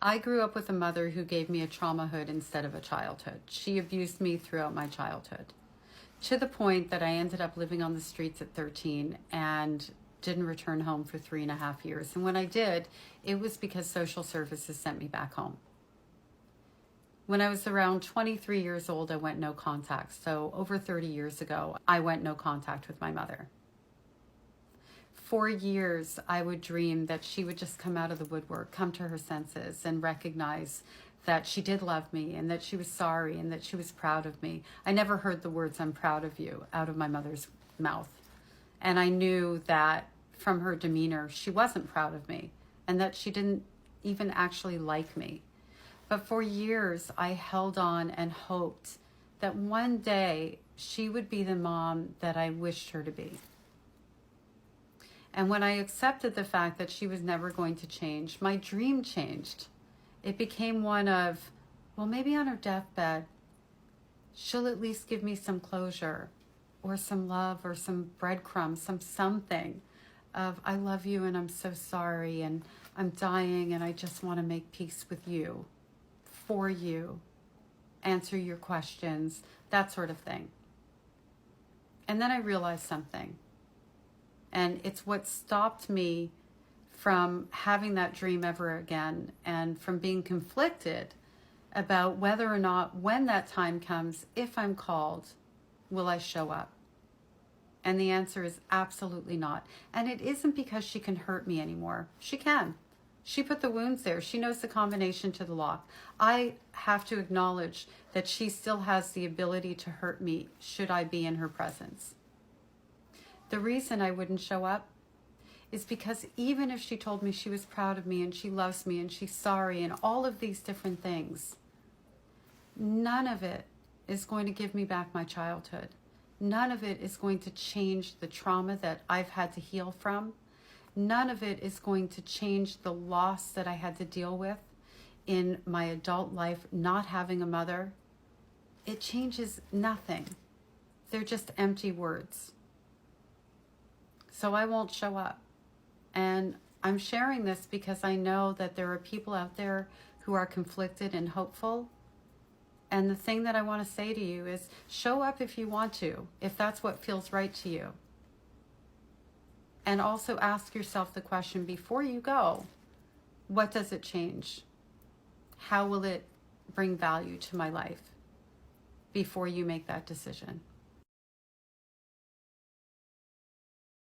I grew up with a mother who gave me a traumahood instead of a childhood. She abused me throughout my childhood to the point that I ended up living on the streets at 13 and didn't return home for 3.5 years. And when I did, it was because social services sent me back home. When I was around 23 years old, I went no contact. So over 30 years ago, I went no contact with my mother. For years, I would dream that she would just come out of the woodwork, come to her senses, and recognize that she did love me and that she was sorry and that she was proud of me. I never heard the words, "I'm proud of you," out of my mother's mouth. And I knew that from her demeanor, she wasn't proud of me and that she didn't even actually like me. But for years, I held on and hoped that one day she would be the mom that I wished her to be. And when I accepted the fact that she was never going to change, my dream changed. It became one of, well, maybe on her deathbed, she'll at least give me some closure or some love or some breadcrumbs, something of, I love you and I'm so sorry and I'm dying and I just want to make peace with you, for you, answer your questions, that sort of thing. And then I realized something. And it's what stopped me from having that dream ever again and from being conflicted about whether or not, when that time comes, if I'm called, will I show up? And the answer is absolutely not. And it isn't because she can hurt me anymore. She can. She put the wounds there. She knows the combination to the lock. I have to acknowledge that she still has the ability to hurt me should I be in her presence. The reason I wouldn't show up is because even if she told me she was proud of me and she loves me and she's sorry and all of these different things, none of it is going to give me back my childhood. None of it is going to change the trauma that I've had to heal from. None of it is going to change the loss that I had to deal with in my adult life, not having a mother. It changes nothing. They're just empty words. So I won't show up. And I'm sharing this because I know that there are people out there who are conflicted and hopeful. And the thing that I want to say to you is show up if you want to, if that's what feels right to you. And also ask yourself the question before you go, what does it change? How will it bring value to my life before you make that decision?